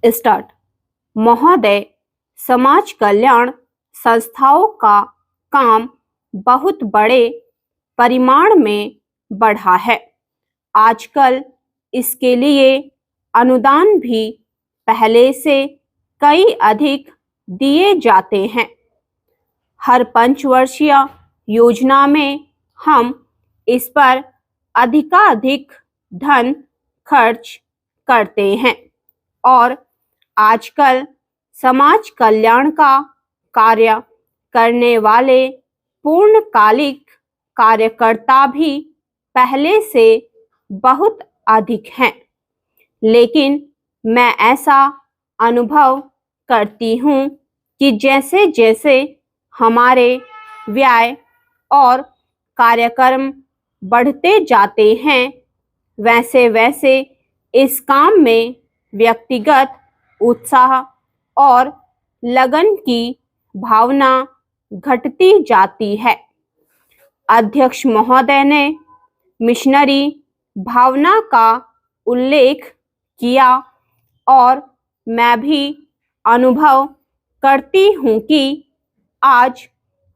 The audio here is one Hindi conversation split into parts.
स्टार्ट। महोदय, समाज कल्याण संस्थाओं का काम बहुत बड़े परिमाण में बढ़ा है। आजकल इसके लिए अनुदान भी पहले से कई अधिक दिए जाते हैं। हर पंचवर्षीय योजना में हम इस पर अधिकाधिक धन खर्च करते हैं और आजकल समाज कल्याण का कार्य करने वाले पूर्णकालिक कार्यकर्ता भी पहले से बहुत अधिक हैं। लेकिन मैं ऐसा अनुभव करती हूँ कि जैसे जैसे हमारे व्यय और कार्यक्रम बढ़ते जाते हैं, वैसे वैसे इस काम में व्यक्तिगत उत्साह और लगन की भावना घटती जाती है। अध्यक्ष महोदय ने मिशनरी भावना का उल्लेख किया और मैं भी अनुभव करती हूँ कि आज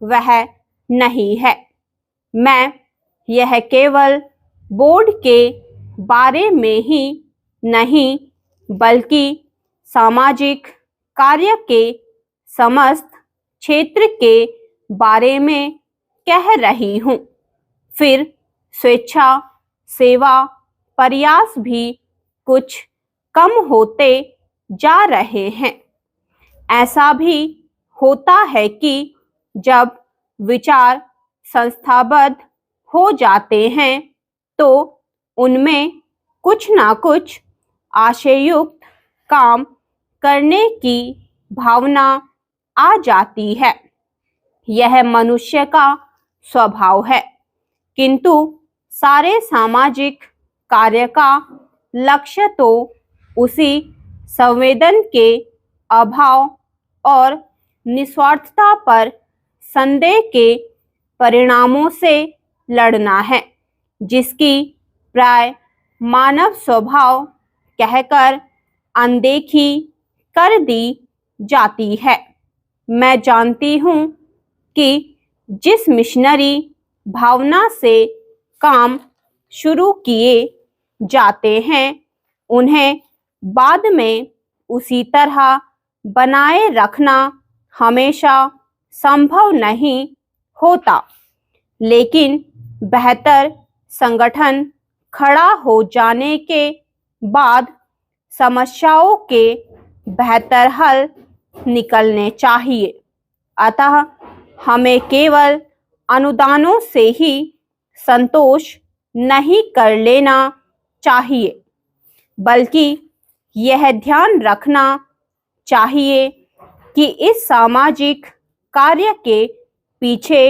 वह नहीं है। मैं यह केवल बोर्ड के बारे में ही नहीं बल्कि सामाजिक कार्य के समस्त क्षेत्र के बारे में कह रही हूँ। फिर स्वेच्छा सेवा प्रयास भी कुछ कम होते जा रहे हैं। ऐसा भी होता है कि जब विचार संस्थाबद्ध हो जाते हैं तो उनमें कुछ ना कुछ आशययुक्त काम करने की भावना आ जाती है। यह मनुष्य का स्वभाव है, किंतु सारे सामाजिक कार्य का लक्ष्य तो उसी संवेदन के अभाव और निस्वार्थता पर संदेह के परिणामों से लड़ना है, जिसकी प्राय मानव स्वभाव कहकर अनदेखी कर दी जाती है। मैं जानती हूँ कि जिस मिशनरी भावना से काम शुरू किए जाते हैं, उन्हें बाद में उसी तरह बनाए रखना हमेशा संभव नहीं होता। लेकिन बेहतर संगठन खड़ा हो जाने के बाद समस्याओं के बेहतर हल निकलने चाहिए। अतः हमें केवल अनुदानों से ही संतोष नहीं कर लेना चाहिए, बल्कि यह ध्यान रखना चाहिए कि इस सामाजिक कार्य के पीछे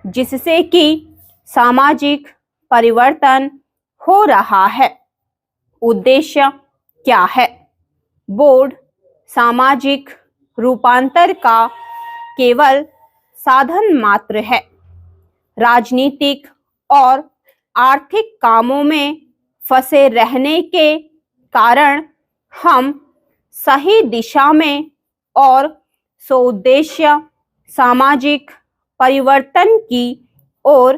जिससे कि सामाजिक परिवर्तन हो रहा है, उद्देश्य क्या है। बोर्ड सामाजिक रूपांतर का केवल साधन मात्र है। राजनीतिक और आर्थिक कामों में फंसे रहने के कारण हम सही दिशा में और सोउद्देश्य सामाजिक परिवर्तन की ओर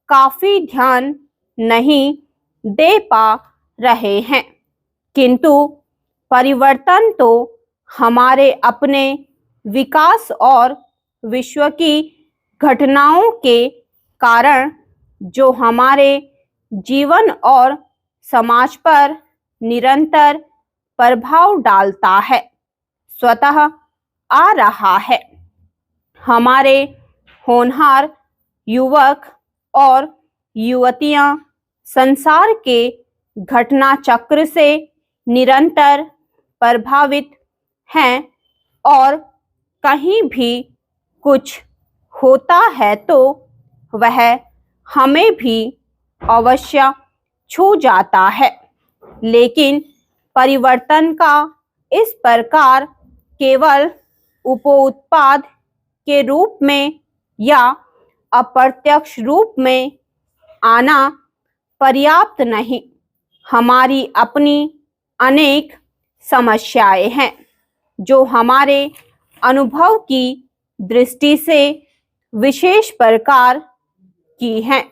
काफी ध्यान नहीं दे पा रहे हैं। किंतु परिवर्तन तो हमारे अपने विकास और विश्व की घटनाओं के कारण जो हमारे जीवन और समाज पर निरंतर प्रभाव डालता है, स्वतः आ रहा है। हमारे होनहार युवक और युवतियां संसार के घटना चक्र से निरंतर प्रभावित हैं और कहीं भी कुछ होता है तो वह हमें भी अवश्य छू जाता है। लेकिन परिवर्तन का इस प्रकार केवल उपोत्पाद के रूप में या अप्रत्यक्ष रूप में आना पर्याप्त नहीं। हमारी अपनी अनेक समस्याएं हैं जो हमारे अनुभव की दृष्टि से विशेष प्रकार की हैं।